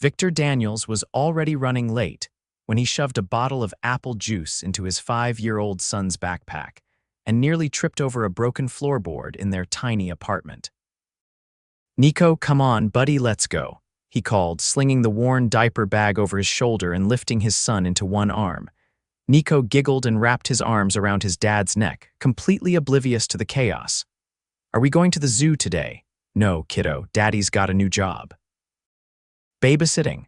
Victor Daniels was already running late when he shoved a bottle of apple juice into his 5-year-old son's backpack and nearly tripped over a broken floorboard in their tiny apartment. "Nico, come on, buddy, let's go," he called, slinging the worn diaper bag over his shoulder and lifting his son into one arm. Nico giggled and wrapped his arms around his dad's neck, completely oblivious to the chaos. "Are we going to the zoo today?" "No, kiddo, Daddy's got a new job." "Babysitting."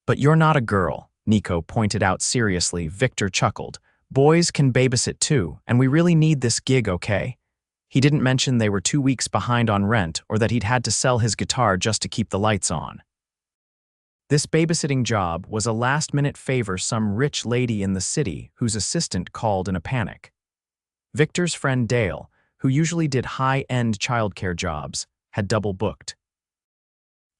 "But you're not a girl," Nico pointed out seriously. Victor chuckled. "Boys can babysit too, and we really need this gig, okay?" He didn't mention they were 2 weeks behind on rent or that he'd had to sell his guitar just to keep the lights on. This babysitting job was a last-minute favor some rich lady in the city whose assistant called in a panic. Victor's friend Dale, who usually did high-end childcare jobs, had double-booked.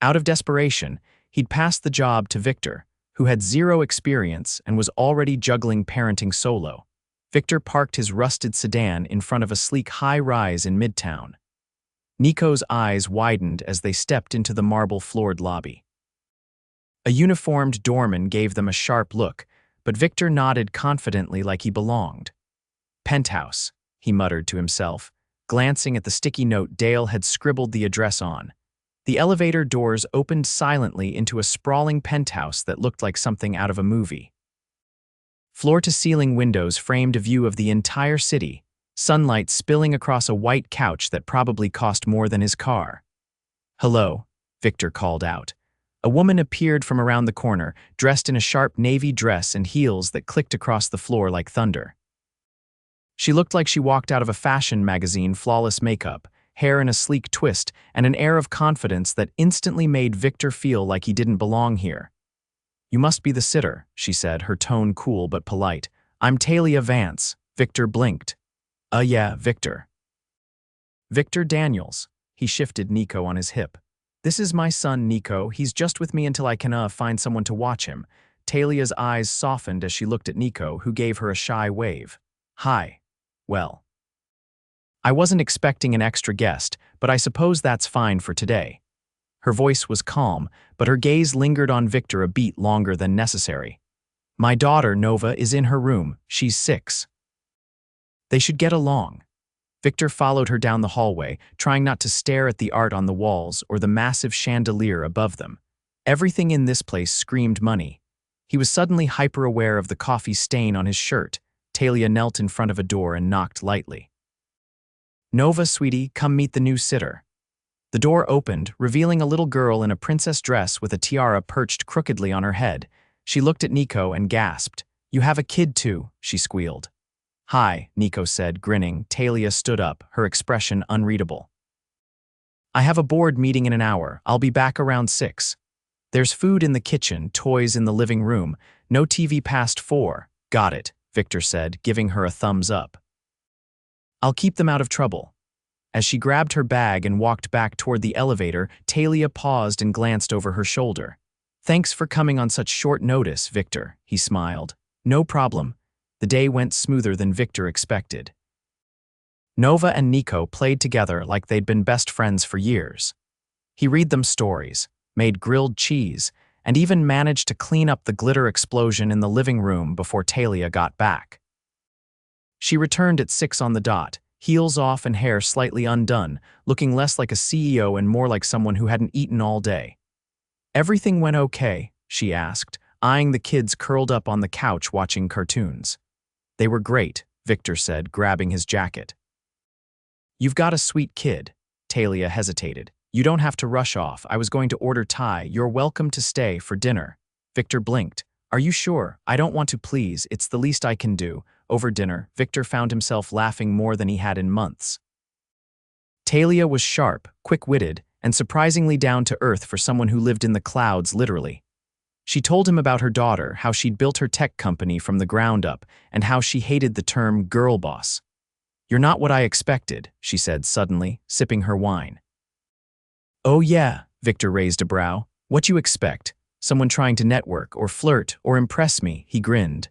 Out of desperation, he'd passed the job to Victor, who had zero experience and was already juggling parenting solo. Victor parked his rusted sedan in front of a sleek high-rise in Midtown. Nico's eyes widened as they stepped into the marble-floored lobby. A uniformed doorman gave them a sharp look, but Victor nodded confidently like he belonged. "Penthouse," he muttered to himself, glancing at the sticky note Dale had scribbled the address on. The elevator doors opened silently into a sprawling penthouse that looked like something out of a movie. Floor-to-ceiling windows framed a view of the entire city, sunlight spilling across a white couch that probably cost more than his car. "Hello," Victor called out. A woman appeared from around the corner, dressed in a sharp navy dress and heels that clicked across the floor like thunder. She looked like she walked out of a fashion magazine, flawless makeup, hair in a sleek twist, and an air of confidence that instantly made Victor feel like he didn't belong here. "You must be the sitter," she said, her tone cool but polite. "I'm Talia Vance." Victor blinked. Yeah, Victor." "Victor Daniels." He shifted Nico on his hip. "This is my son, Nico. He's just with me until I can find someone to watch him." Talia's eyes softened as she looked at Nico, who gave her a shy wave. "Hi. Well, I wasn't expecting an extra guest, but I suppose that's fine for today." Her voice was calm, but her gaze lingered on Victor a beat longer than necessary. "My daughter, Nova, is in her room. She's 6. They should get along." Victor followed her down the hallway, trying not to stare at the art on the walls or the massive chandelier above them. Everything in this place screamed money. He was suddenly hyper-aware of the coffee stain on his shirt. Talia knelt in front of a door and knocked lightly. "Nova, sweetie, come meet the new sitter." The door opened, revealing a little girl in a princess dress with a tiara perched crookedly on her head. She looked at Nico and gasped. "You have a kid too," she squealed. "Hi," Nico said, grinning. Talia stood up, her expression unreadable. "I have a board meeting in an hour. I'll be back around 6. There's food in the kitchen, toys in the living room. No TV past 4. "Got it," Victor said, giving her a thumbs up. "I'll keep them out of trouble." As she grabbed her bag and walked back toward the elevator, Talia paused and glanced over her shoulder. "Thanks for coming on such short notice, Victor," he smiled. "No problem." The day went smoother than Victor expected. Nova and Nico played together like they'd been best friends for years. He read them stories, made grilled cheese, and even managed to clean up the glitter explosion in the living room before Talia got back. She returned at 6 on the dot, heels off and hair slightly undone, looking less like a CEO and more like someone who hadn't eaten all day. "Everything went okay?" she asked, eyeing the kids curled up on the couch watching cartoons. "They were great," Victor said, grabbing his jacket. "You've got a sweet kid." Talia hesitated. "You don't have to rush off. I was going to order Thai. You're welcome to stay for dinner." Victor blinked. "Are you sure? I don't want to, please. It's the least I can do." Over dinner, Victor found himself laughing more than he had in months. Talia was sharp, quick-witted, and surprisingly down to earth for someone who lived in the clouds, literally. She told him about her daughter, how she'd built her tech company from the ground up, and how she hated the term girl boss. "You're not what I expected," she said suddenly, sipping her wine. "Oh yeah," Victor raised a brow. "What you expect? Someone trying to network or flirt or impress me," he grinned.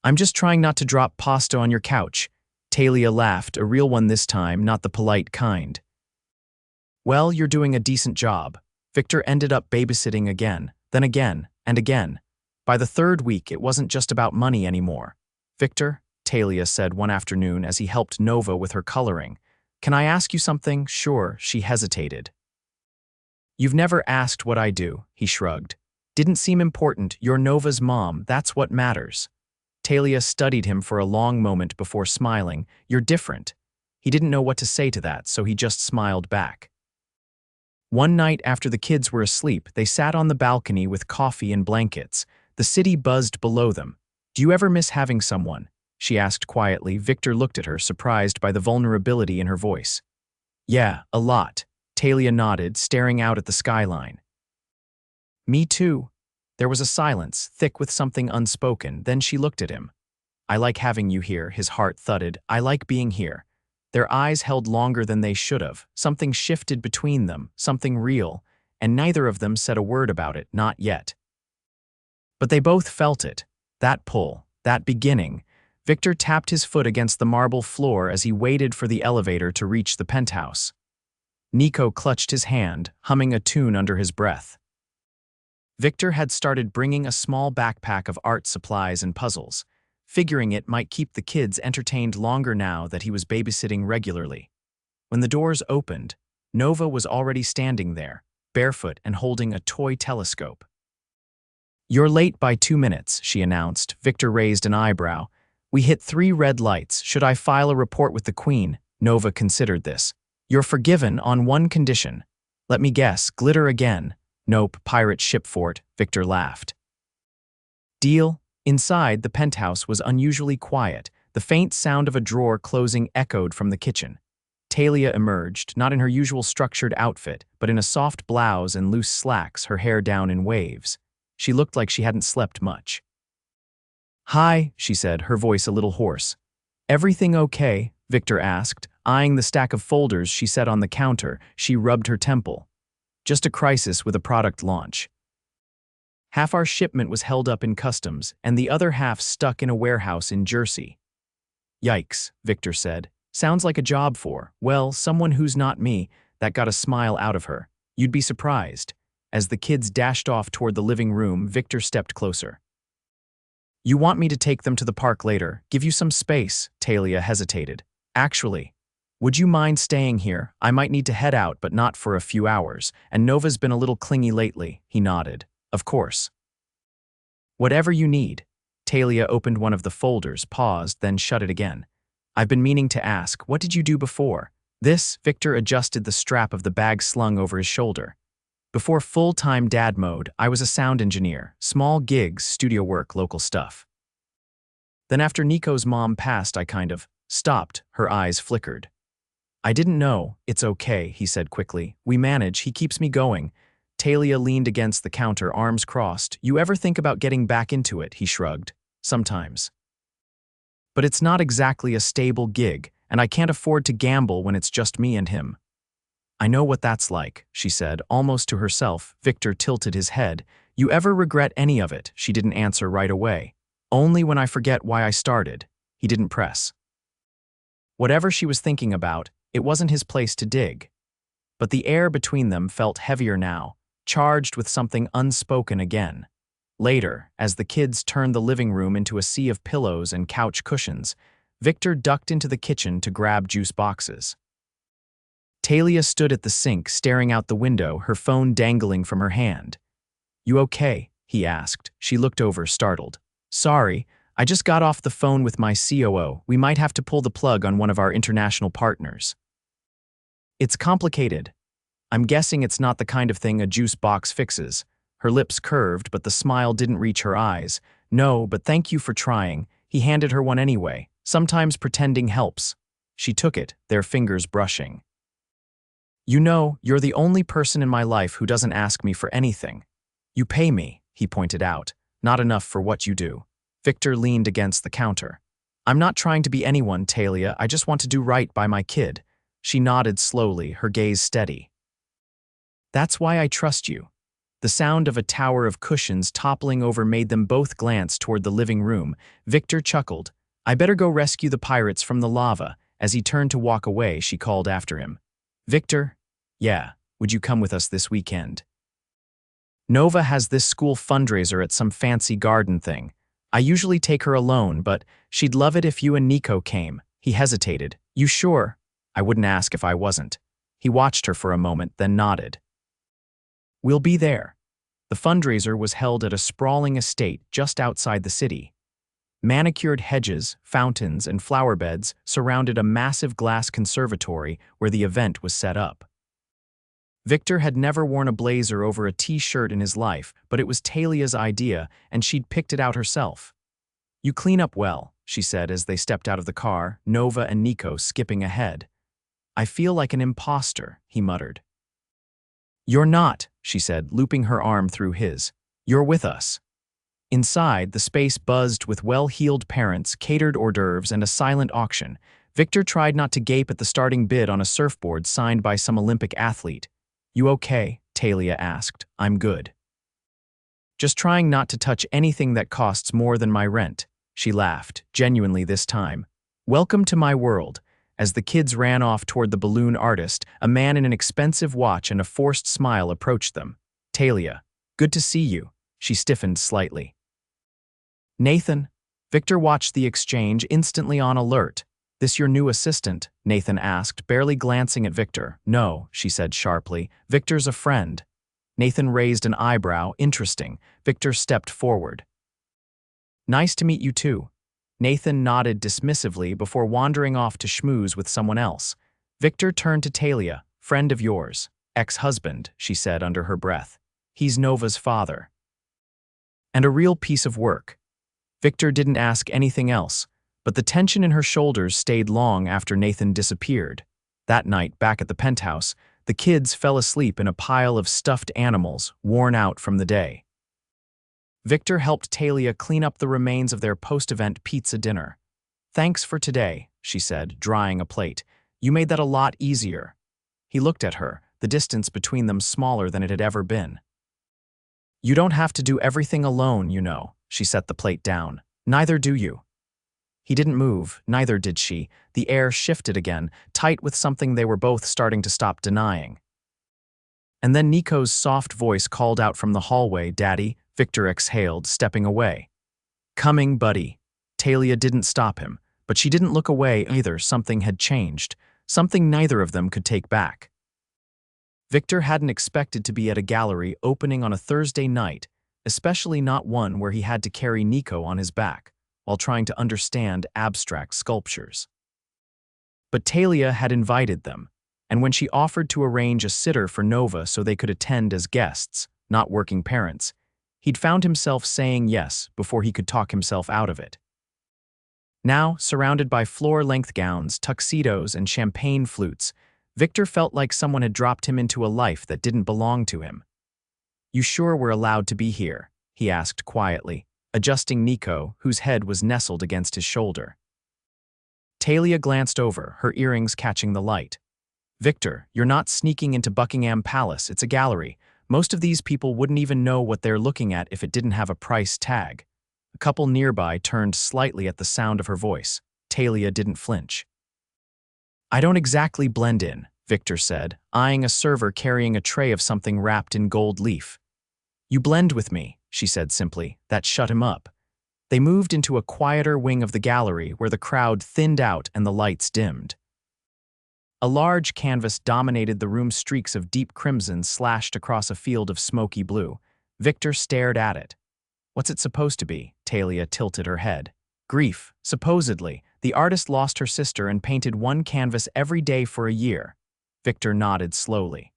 "I'm just trying not to drop pasta on your couch." Talia laughed, a real one this time, not the polite kind. "Well, you're doing a decent job." Victor ended up babysitting again, Then again, and again. By the third week, it wasn't just about money anymore. "Victor," Talia said one afternoon as he helped Nova with her coloring, "can I ask you something?" "Sure," she hesitated. "You've never asked what I do," he shrugged. "Didn't seem important. You're Nova's mom, that's what matters." Talia studied him for a long moment before smiling. "You're different." He didn't know what to say to that, so he just smiled back. One night after the kids were asleep, they sat on the balcony with coffee and blankets. The city buzzed below them. "Do you ever miss having someone?" she asked quietly. Victor looked at her, surprised by the vulnerability in her voice. "Yeah, a lot." Talia nodded, staring out at the skyline. "Me too." There was a silence, thick with something unspoken. Then she looked at him. "I like having you here," his heart thudded. "I like being here." Their eyes held longer than they should have. Something shifted between them, something real, and neither of them said a word about it, not yet. But they both felt it, that pull, that beginning. Victor tapped his foot against the marble floor as he waited for the elevator to reach the penthouse. Nico clutched his hand, humming a tune under his breath. Victor had started bringing a small backpack of art supplies and puzzles, figuring it might keep the kids entertained longer now that he was babysitting regularly. When the doors opened, Nova was already standing there, barefoot and holding a toy telescope. "You're late by 2 minutes," she announced. Victor raised an eyebrow. "We hit 3 red lights. Should I file a report with the Queen?" Nova considered this. "You're forgiven on one condition." "Let me guess, glitter again." "Nope, pirate ship fort," Victor laughed. "Deal?" Inside, the penthouse was unusually quiet. The faint sound of a drawer closing echoed from the kitchen. Talia emerged, not in her usual structured outfit, but in a soft blouse and loose slacks, her hair down in waves. She looked like she hadn't slept much. "Hi," she said, her voice a little hoarse. "Everything okay?" Victor asked, eyeing the stack of folders she set on the counter. She rubbed her temple. "Just a crisis with a product launch. Half our shipment was held up in customs, and the other half stuck in a warehouse in Jersey." "Yikes," Victor said. "Sounds like a job for, well, someone who's not me." That got a smile out of her. "You'd be surprised." As the kids dashed off toward the living room, Victor stepped closer. "You want me to take them to the park later? Give you some space?" Talia hesitated. "Actually, would you mind staying here? I might need to head out, but not for a few hours, and Nova's been a little clingy lately." He nodded. "Of course." "Whatever you need." Talia opened one of the folders, paused, then shut it again. "I've been meaning to ask, what did you do before?" "This," Victor adjusted the strap of the bag slung over his shoulder. "Before full-time dad mode, I was a sound engineer, small gigs, studio work, local stuff. Then after Nico's mom passed, I kind of stopped." Her eyes flickered. "I didn't know." "It's okay," he said quickly. "We manage, he keeps me going." Talia leaned against the counter, arms crossed. "You ever think about getting back into it?" He shrugged. "Sometimes. But it's not exactly a stable gig, and I can't afford to gamble when it's just me and him." "I know what that's like," she said, almost to herself. Victor tilted his head. "You ever regret any of it?" She didn't answer right away. "Only when I forget why I started." He didn't press. Whatever she was thinking about, it wasn't his place to dig. But the air between them felt heavier now, charged with something unspoken again. Later, as the kids turned the living room into a sea of pillows and couch cushions, Victor ducked into the kitchen to grab juice boxes. Talia stood at the sink, staring out the window, her phone dangling from her hand. "You okay?" he asked. She looked over, startled. "Sorry, I just got off the phone with my COO. We might have to pull the plug on one of our international partners. It's complicated. I'm guessing it's not the kind of thing a juice box fixes." Her lips curved, but the smile didn't reach her eyes. "No, but thank you for trying." He handed her one anyway. "Sometimes pretending helps." She took it, their fingers brushing. "You know, you're the only person in my life who doesn't ask me for anything. You pay me," he pointed out. "Not enough for what you do." Victor leaned against the counter. "I'm not trying to be anyone, Talia. I just want to do right by my kid." She nodded slowly, her gaze steady. "That's why I trust you." The sound of a tower of cushions toppling over made them both glance toward the living room. Victor chuckled. "I better go rescue the pirates from the lava." As he turned to walk away, she called after him. "Victor?" "Yeah, would you come with us this weekend?" Nova has this school fundraiser at some fancy garden thing. I usually take her alone, but she'd love it if you and Nico came. He hesitated. You sure? I wouldn't ask if I wasn't. He watched her for a moment, then nodded. We'll be there. The fundraiser was held at a sprawling estate just outside the city. Manicured hedges, fountains, and flower beds surrounded a massive glass conservatory where the event was set up. Victor had never worn a blazer over a t-shirt in his life, but it was Talia's idea, and she'd picked it out herself. You clean up well, she said as they stepped out of the car, Nova and Nico skipping ahead. I feel like an imposter, he muttered. You're not, she said, looping her arm through his. You're with us. Inside, the space buzzed with well-heeled parents, catered hors d'oeuvres, and a silent auction. Victor tried not to gape at the starting bid on a surfboard signed by some Olympic athlete. You okay? Talia asked. I'm good. Just trying not to touch anything that costs more than my rent, she laughed, genuinely this time. Welcome to my world. As the kids ran off toward the balloon artist, a man in an expensive watch and a forced smile approached them. Talia, good to see you. She stiffened slightly. Nathan. Victor watched the exchange, instantly on alert. This your new assistant? Nathan asked, barely glancing at Victor. No, she said sharply. Victor's a friend. Nathan raised an eyebrow. Interesting. Victor stepped forward. Nice to meet you too. Nathan nodded dismissively before wandering off to schmooze with someone else. Victor turned to Talia. Friend of yours. Ex-husband, she said under her breath. He's Nova's father. And a real piece of work. Victor didn't ask anything else, but the tension in her shoulders stayed long after Nathan disappeared. That night, back at the penthouse, the kids fell asleep in a pile of stuffed animals, worn out from the day. Victor helped Talia clean up the remains of their post-event pizza dinner. Thanks for today, she said, drying a plate. You made that a lot easier. He looked at her, the distance between them smaller than it had ever been. You don't have to do everything alone, you know, she set the plate down. Neither do you. He didn't move, neither did she. The air shifted again, tight with something they were both starting to stop denying. And then Nico's soft voice called out from the hallway, Daddy. Victor exhaled, stepping away. Coming, buddy. Talia didn't stop him, but she didn't look away either. Something had changed, something neither of them could take back. Victor hadn't expected to be at a gallery opening on a Thursday night, especially not one where he had to carry Nico on his back while trying to understand abstract sculptures. But Talia had invited them, and when she offered to arrange a sitter for Nova so they could attend as guests, not working parents, he'd found himself saying yes before he could talk himself out of it. Now, surrounded by floor-length gowns, tuxedos, and champagne flutes, Victor felt like someone had dropped him into a life that didn't belong to him. You sure we're allowed to be here? He asked quietly, adjusting Nico, whose head was nestled against his shoulder. Talia glanced over, her earrings catching the light. Victor, you're not sneaking into Buckingham Palace, it's a gallery. Most of these people wouldn't even know what they're looking at if it didn't have a price tag. A couple nearby turned slightly at the sound of her voice. Talia didn't flinch. I don't exactly blend in, Victor said, eyeing a server carrying a tray of something wrapped in gold leaf. You blend with me, she said simply. That shut him up. They moved into a quieter wing of the gallery where the crowd thinned out and the lights dimmed. A large canvas dominated the room. Streaks of deep crimson slashed across a field of smoky blue. Victor stared at it. What's it supposed to be? Talia tilted her head. Grief, supposedly. The artist lost her sister and painted one canvas every day for a year. Victor nodded slowly.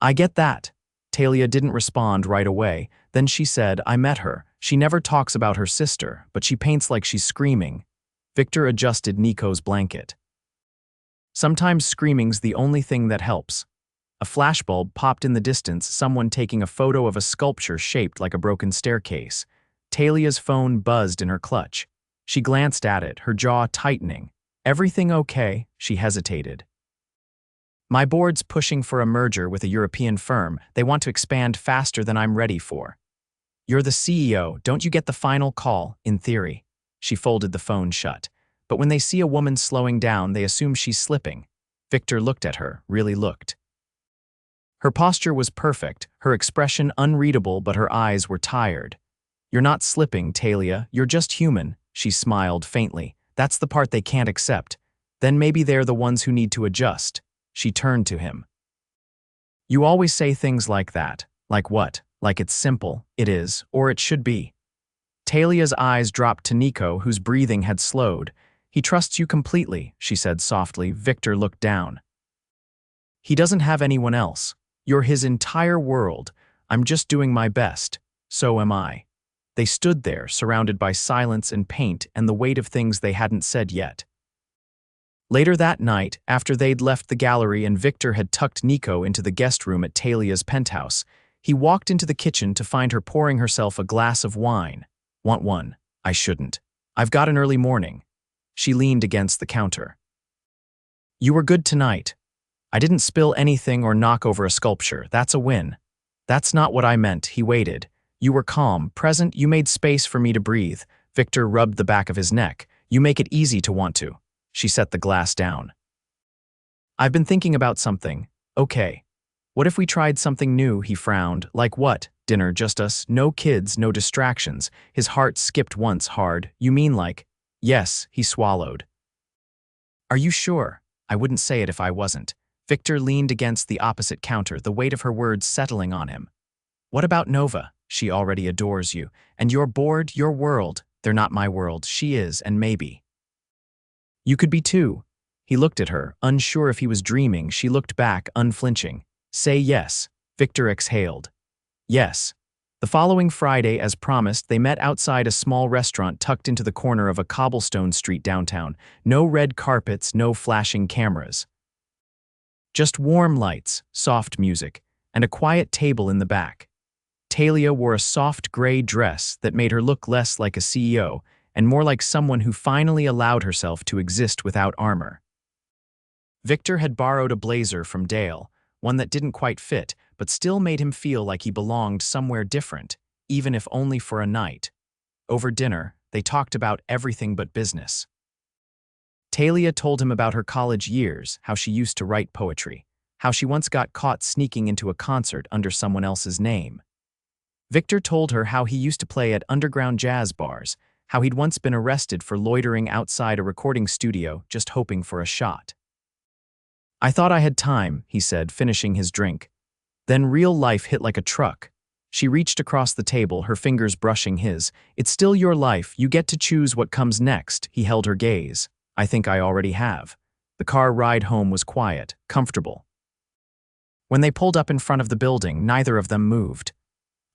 I get that. Talia didn't respond right away. Then she said, I met her. She never talks about her sister, but she paints like she's screaming. Victor adjusted Nico's blanket. Sometimes screaming's the only thing that helps. A flashbulb popped in the distance, someone taking a photo of a sculpture shaped like a broken staircase. Talia's phone buzzed in her clutch. She glanced at it, her jaw tightening. Everything okay? She hesitated. My board's pushing for a merger with a European firm. They want to expand faster than I'm ready for. You're the CEO, don't you get the final call, in theory? She folded the phone shut. But when they see a woman slowing down, they assume she's slipping. Victor looked at her, really looked. Her posture was perfect, her expression unreadable, but her eyes were tired. "You're not slipping, Talia, you're just human," she smiled faintly. "That's the part they can't accept. Then maybe they're the ones who need to adjust." She turned to him. "You always say things like that." "Like what?" "Like it's simple." "It is, or it should be." Talia's eyes dropped to Nico, whose breathing had slowed. "He trusts you completely," she said softly. Victor looked down. "He doesn't have anyone else. You're his entire world. I'm just doing my best. So am I." They stood there, surrounded by silence and paint and the weight of things they hadn't said yet. Later that night, after they'd left the gallery and Victor had tucked Nico into the guest room at Talia's penthouse, he walked into the kitchen to find her pouring herself a glass of wine. "Want one?" "I shouldn't. I've got an early morning." She leaned against the counter. "You were good tonight. I didn't spill anything or knock over a sculpture. That's a win." "That's not what I meant." He waited. "You were calm, present, you made space for me to breathe." Victor rubbed the back of his neck. "You make it easy to want to." She set the glass down. "I've been thinking about something." "Okay. What if we tried something new?" He frowned. "Like what?" "Dinner, just us, no kids, no distractions." His heart skipped once hard. "You mean like—" "Yes," he swallowed. "Are you sure?" "I wouldn't say it if I wasn't." Victor leaned against the opposite counter, the weight of her words settling on him. "What about Nova? She already adores you. And you're bored, your world." "They're not my world. She is, and maybe you could be too." He looked at her, unsure if he was dreaming. She looked back, unflinching. "Say yes." Victor exhaled. "Yes." The following Friday, as promised, they met outside a small restaurant tucked into the corner of a cobblestone street downtown. No red carpets, no flashing cameras. Just warm lights, soft music, and a quiet table in the back. Talia wore a soft gray dress that made her look less like a CEO and more like someone who finally allowed herself to exist without armor. Victor had borrowed a blazer from Dale, one that didn't quite fit, but still made him feel like he belonged somewhere different, even if only for a night. Over dinner, they talked about everything but business. Talia told him about her college years, how she used to write poetry, how she once got caught sneaking into a concert under someone else's name. Victor told her how he used to play at underground jazz bars, how he'd once been arrested for loitering outside a recording studio just hoping for a shot. "I thought I had time," he said, finishing his drink. Then real life hit like a truck. She reached across the table, her fingers brushing his. "It's still your life. You get to choose what comes next." He held her gaze. "I think I already have." The car ride home was quiet, comfortable. When they pulled up in front of the building, neither of them moved.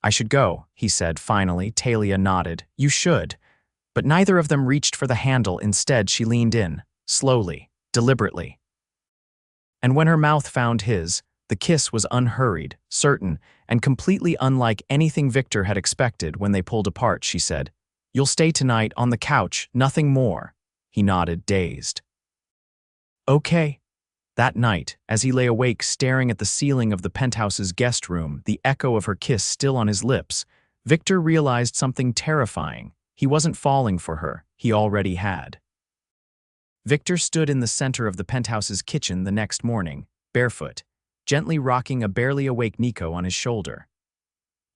"I should go," he said finally. Talia nodded. "You should." But neither of them reached for the handle. Instead, she leaned in, slowly, deliberately. And when her mouth found his, the kiss was unhurried, certain, and completely unlike anything Victor had expected. When they pulled apart, she said, "You'll stay tonight on the couch, nothing more." He nodded, dazed. "Okay." That night, as he lay awake staring at the ceiling of the penthouse's guest room, the echo of her kiss still on his lips, Victor realized something terrifying. He wasn't falling for her. He already had. Victor stood in the center of the penthouse's kitchen the next morning, barefoot, gently rocking a barely awake Nico on his shoulder.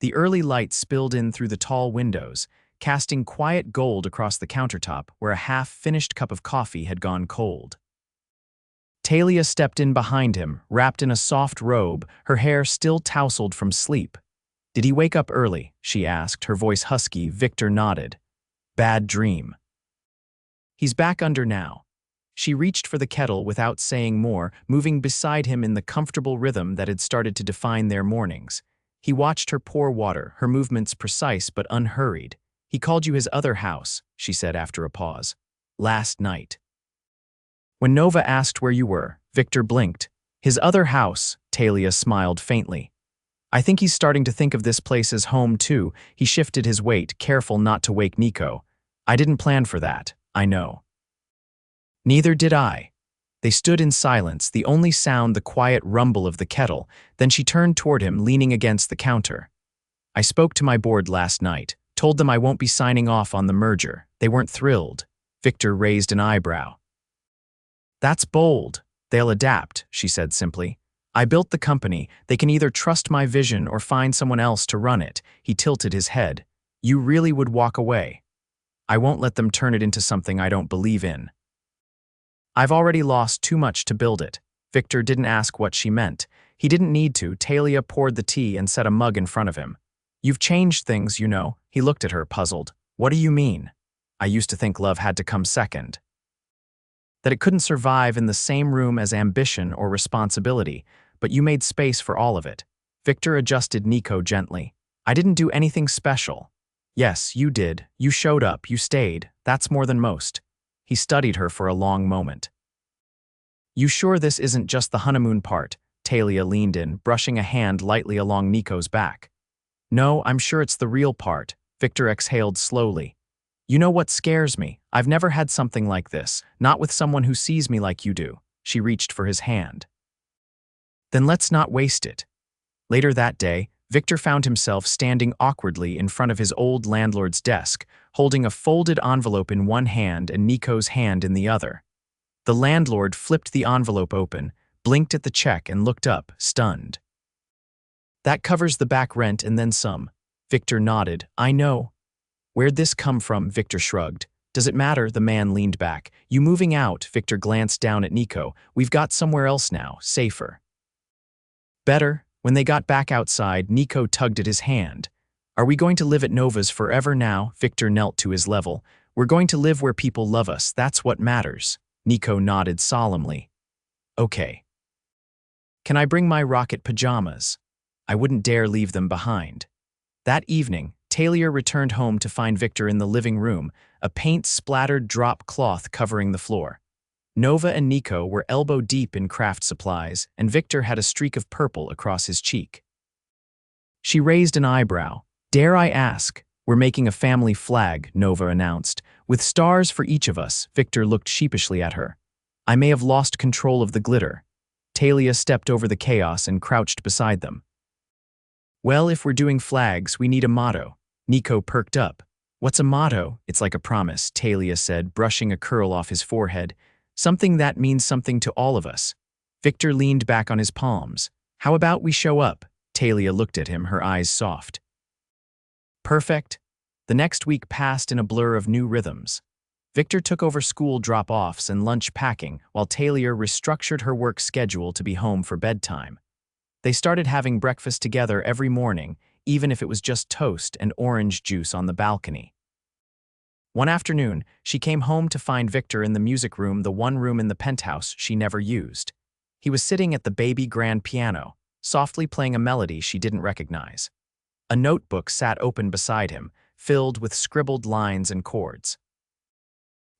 The early light spilled in through the tall windows, casting quiet gold across the countertop where a half-finished cup of coffee had gone cold. Talia stepped in behind him, wrapped in a soft robe, her hair still tousled from sleep. "Did he wake up early?" she asked, her voice husky. Victor nodded. "Bad dream." "He's back under now." She reached for the kettle without saying more, moving beside him in the comfortable rhythm that had started to define their mornings. He watched her pour water, her movements precise but unhurried. "He called you his other house," she said after a pause. "Last night." When Nova asked where you were, Victor blinked. "His other house," Talia smiled faintly. "I think he's starting to think of this place as home too." He shifted his weight, careful not to wake Nico. "I didn't plan for that, I know." "Neither did I." They stood in silence, the only sound the quiet rumble of the kettle. Then she turned toward him, leaning against the counter. "I spoke to my board last night, told them I won't be signing off on the merger. They weren't thrilled." Victor raised an eyebrow. "That's bold." "They'll adapt," she said simply. I built the company. They can either trust my vision or find someone else to run it. He tilted his head. You really would walk away. I won't let them turn it into something I don't believe in. I've already lost too much to build it. Victor didn't ask what she meant. He didn't need to. Talia poured the tea and set a mug in front of him. You've changed things, you know. He looked at her, puzzled. What do you mean? I used to think love had to come second. That it couldn't survive in the same room as ambition or responsibility, but you made space for all of it. Victor adjusted Nico gently. I didn't do anything special. Yes, you did. You showed up, you stayed. That's more than most. He studied her for a long moment. You sure this isn't just the honeymoon part? Talia leaned in, brushing a hand lightly along Nico's back. No, I'm sure it's the real part. Victor exhaled slowly. You know what scares me? I've never had something like this, not with someone who sees me like you do. She reached for his hand. Then let's not waste it. Later that day, Victor found himself standing awkwardly in front of his old landlord's desk, holding a folded envelope in one hand and Nico's hand in the other. The landlord flipped the envelope open, blinked at the check and looked up, stunned. That covers the back rent and then some. Victor nodded. I know. Where'd this come from? Victor shrugged. Does it matter? The man leaned back. You moving out? Victor glanced down at Nico. We've got somewhere else now, safer. Better. When they got back outside, Nico tugged at his hand. Are we going to live at Nova's forever now? Victor knelt to his level. We're going to live where people love us. That's what matters. Nico nodded solemnly. Okay. Can I bring my rocket pajamas? I wouldn't dare leave them behind. That evening, Talia returned home to find Victor in the living room, a paint-splattered drop cloth covering the floor. Nova and Nico were elbow-deep in craft supplies, and Victor had a streak of purple across his cheek. She raised an eyebrow. Dare I ask? We're making a family flag, Nova announced. With stars for each of us. Victor looked sheepishly at her. I may have lost control of the glitter. Talia stepped over the chaos and crouched beside them. Well, if we're doing flags, we need a motto. Nico perked up. What's a motto? It's like a promise, Talia said, brushing a curl off his forehead. Something that means something to all of us. Victor leaned back on his palms. How about we show up? Talia looked at him, her eyes soft. Perfect. The next week passed in a blur of new rhythms. Victor took over school drop-offs and lunch packing, while Talia restructured her work schedule to be home for bedtime. They started having breakfast together every morning, even if it was just toast and orange juice on the balcony. One afternoon, she came home to find Victor in the music room, the one room in the penthouse she never used. He was sitting at the baby grand piano, softly playing a melody she didn't recognize. A notebook sat open beside him, filled with scribbled lines and chords.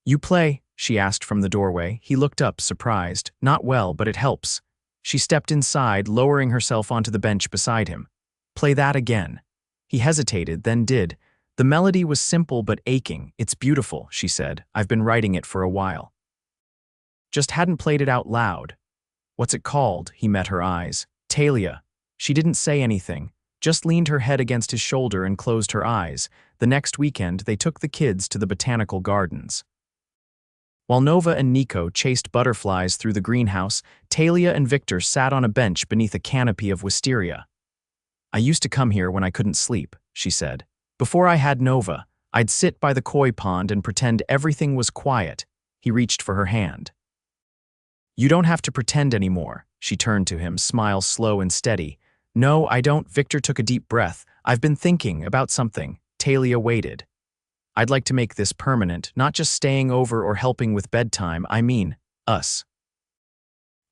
You play? She asked from the doorway. He looked up, surprised. Not well, but it helps. She stepped inside, lowering herself onto the bench beside him. Play that again. He hesitated, then did. The melody was simple but aching. It's beautiful, she said. I've been writing it for a while. Just hadn't played it out loud. What's it called? He met her eyes. Talia. She didn't say anything, just leaned her head against his shoulder and closed her eyes. The next weekend, they took the kids to the botanical gardens. While Nova and Nico chased butterflies through the greenhouse, Talia and Victor sat on a bench beneath a canopy of wisteria. I used to come here when I couldn't sleep, she said. Before I had Nova, I'd sit by the koi pond and pretend everything was quiet. He reached for her hand. You don't have to pretend anymore. She turned to him, smile slow and steady. No, I don't. Victor took a deep breath. I've been thinking about something. Talia waited. I'd like to make this permanent, not just staying over or helping with bedtime. I mean, us.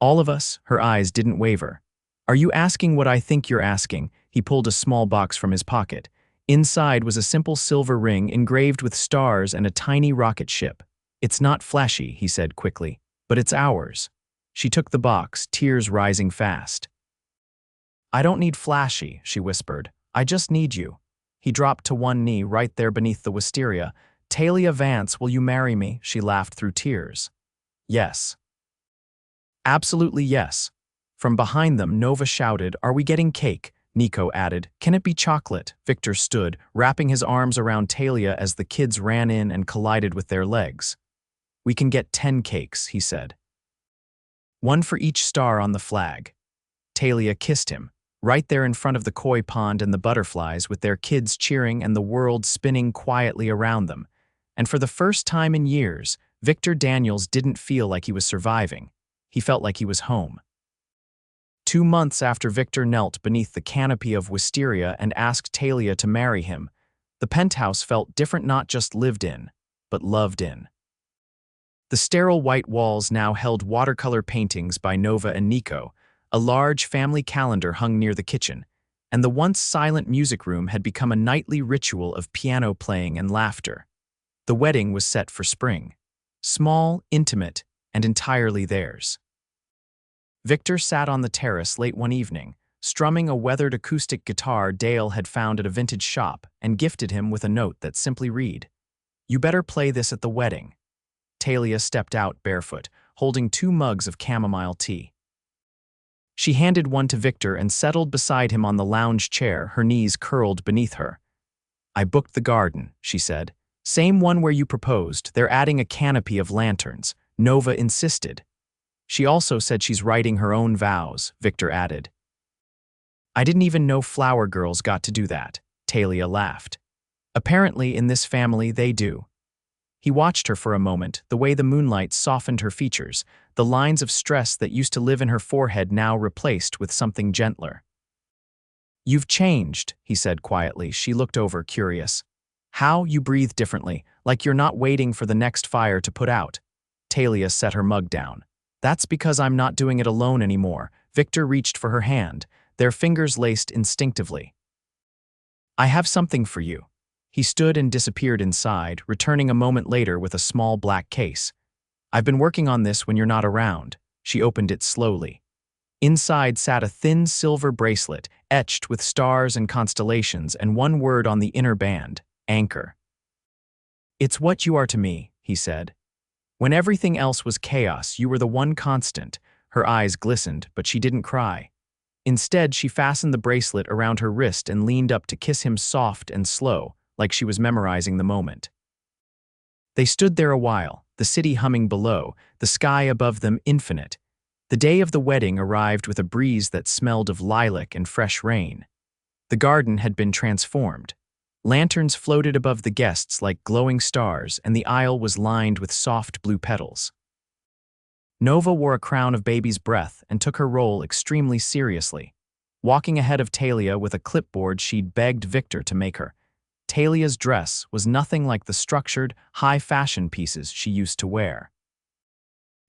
All of us? Her eyes didn't waver. Are you asking what I think you're asking? He pulled a small box from his pocket. Inside was a simple silver ring engraved with stars and a tiny rocket ship. It's not flashy, he said quickly, but it's ours. She took the box, tears rising fast. I don't need flashy, she whispered. I just need you. He dropped to one knee right there beneath the wisteria. Talia Vance, will you marry me? She laughed through tears. Yes. Absolutely yes. From behind them, Nova shouted, Are we getting cake? Nico added, Can it be chocolate? Victor stood, wrapping his arms around Talia as the kids ran in and collided with their legs. We can get 10 cakes, he said. One for each star on the flag. Talia kissed him, right there in front of the koi pond and the butterflies with their kids cheering and the world spinning quietly around them. And for the first time in years, Victor Daniels didn't feel like he was surviving. He felt like he was home. 2 months after Victor knelt beneath the canopy of wisteria and asked Talia to marry him, the penthouse felt different, not just lived in, but loved in. The sterile white walls now held watercolor paintings by Nova and Nico, a large family calendar hung near the kitchen, and the once silent music room had become a nightly ritual of piano playing and laughter. The wedding was set for spring. Small, intimate, and entirely theirs. Victor sat on the terrace late one evening, strumming a weathered acoustic guitar Dale had found at a vintage shop and gifted him with a note that simply read, "You better play this at the wedding." Talia stepped out barefoot, holding 2 mugs of chamomile tea. She handed one to Victor and settled beside him on the lounge chair, her knees curled beneath her. "I booked the garden," she said. "Same one where you proposed. They're adding a canopy of lanterns." Nova insisted. "She also said she's writing her own vows," Victor added. "I didn't even know flower girls got to do that," Talia laughed. "Apparently in this family they do." He watched her for a moment, the way the moonlight softened her features, the lines of stress that used to live in her forehead now replaced with something gentler. "You've changed," he said quietly. She looked over, curious. "How? You breathe differently, like you're not waiting for the next fire to put out." Talia set her mug down. "That's because I'm not doing it alone anymore." Victor reached for her hand, their fingers laced instinctively. "I have something for you." He stood and disappeared inside, returning a moment later with a small black case. "I've been working on this when you're not around." She opened it slowly. Inside sat a thin silver bracelet, etched with stars and constellations, and one word on the inner band, "Anchor." "It's what you are to me," he said. "When everything else was chaos, you were the one constant." Her eyes glistened, but she didn't cry. Instead, she fastened the bracelet around her wrist and leaned up to kiss him soft and slow, like she was memorizing the moment. They stood there a while, the city humming below, the sky above them infinite. The day of the wedding arrived with a breeze that smelled of lilac and fresh rain. The garden had been transformed. Lanterns floated above the guests like glowing stars, and the aisle was lined with soft blue petals. Nova wore a crown of baby's breath and took her role extremely seriously. Walking ahead of Talia with a clipboard she'd begged Victor to make her. Talia's dress was nothing like the structured, high-fashion pieces she used to wear.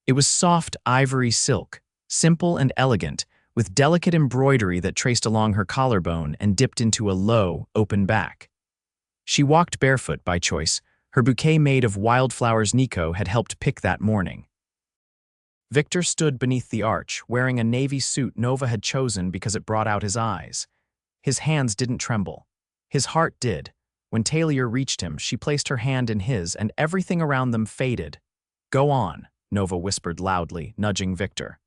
It was soft ivory silk, simple and elegant, with delicate embroidery that traced along her collarbone and dipped into a low, open back. She walked barefoot by choice, her bouquet made of wildflowers Nico had helped pick that morning. Victor stood beneath the arch, wearing a navy suit Nova had chosen because it brought out his eyes. His hands didn't tremble. His heart did. When Talia reached him, she placed her hand in his, and everything around them faded. "Go on," Nova whispered loudly, nudging Victor.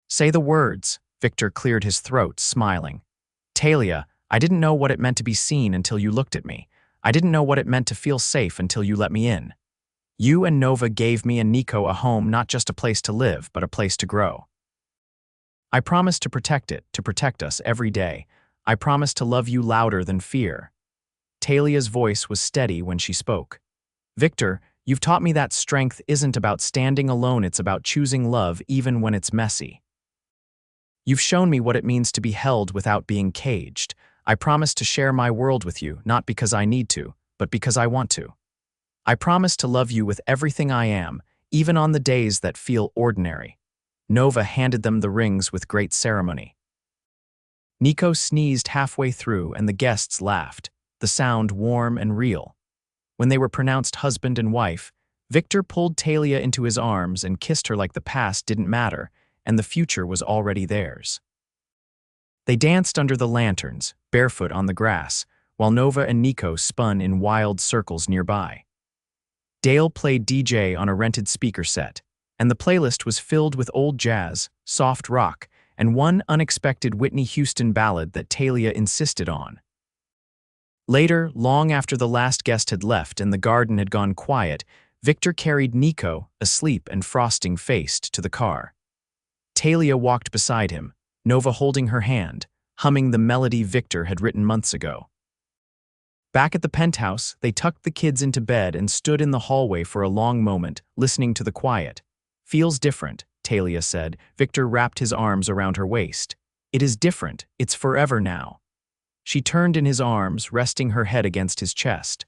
"Say the words." Victor cleared his throat, smiling. "Talia, I didn't know what it meant to be seen until you looked at me. I didn't know what it meant to feel safe until you let me in. You and Nova gave me and Nico a home, not just a place to live, but a place to grow. I promise to protect it, to protect us every day. I promise to love you louder than fear." Talia's voice was steady when she spoke. "Victor, you've taught me that strength isn't about standing alone, it's about choosing love even when it's messy. You've shown me what it means to be held without being caged. I promise to share my world with you, not because I need to, but because I want to. I promise to love you with everything I am, even on the days that feel ordinary." Nova handed them the rings with great ceremony. Nico sneezed halfway through and the guests laughed, the sound warm and real. When they were pronounced husband and wife, Victor pulled Talia into his arms and kissed her like the past didn't matter and the future was already theirs. They danced under the lanterns, barefoot on the grass, while Nova and Nico spun in wild circles nearby. Dale played DJ on a rented speaker set, and the playlist was filled with old jazz, soft rock, and one unexpected Whitney Houston ballad that Talia insisted on. Later, long after the last guest had left and the garden had gone quiet, Victor carried Nico, asleep and frosting-faced, to the car. Talia walked beside him, Nova holding her hand, humming the melody Victor had written months ago. Back at the penthouse, they tucked the kids into bed and stood in the hallway for a long moment, listening to the quiet. "Feels different," Talia said. Victor wrapped his arms around her waist. "It is different. It's forever now." She turned in his arms, resting her head against his chest.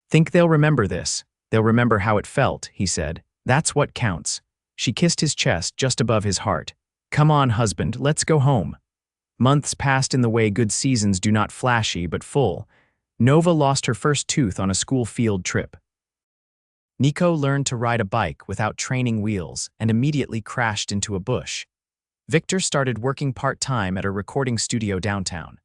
"Think they'll remember this. They'll remember how it felt," he said. "That's what counts." She kissed his chest just above his heart. "Come on, husband, let's go home." Months passed in the way good seasons do, not flashy but full. Nova lost her first tooth on a school field trip. Nico learned to ride a bike without training wheels and immediately crashed into a bush. Victor started working part-time at a recording studio downtown.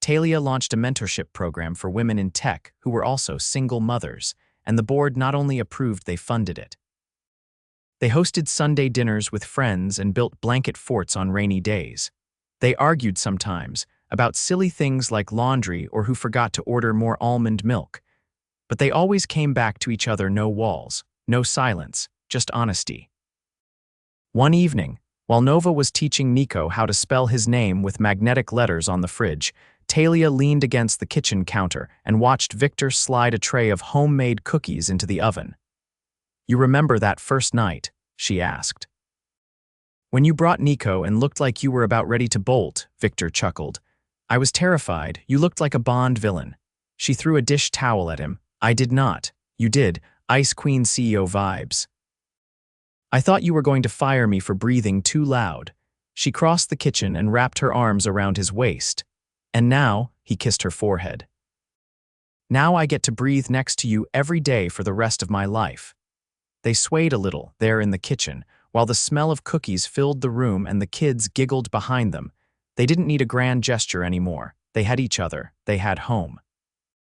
Talia launched a mentorship program for women in tech who were also single mothers, and the board not only approved, they funded it. They hosted Sunday dinners with friends and built blanket forts on rainy days. They argued sometimes about silly things like laundry or who forgot to order more almond milk. But they always came back to each other, no walls, no silence, just honesty. One evening, while Nova was teaching Nico how to spell his name with magnetic letters on the fridge, Talia leaned against the kitchen counter and watched Victor slide a tray of homemade cookies into the oven. "You remember that first night?" she asked. "When you brought Nico and looked like you were about ready to bolt," Victor chuckled. "I was terrified. You looked like a Bond villain." She threw a dish towel at him. "I did not. You did. Ice Queen CEO vibes." "I thought you were going to fire me for breathing too loud." She crossed the kitchen and wrapped her arms around his waist. "And now," he kissed her forehead, "now I get to breathe next to you every day for the rest of my life." They swayed a little there in the kitchen, while the smell of cookies filled the room and the kids giggled behind them. They didn't need a grand gesture anymore. They had each other. They had home.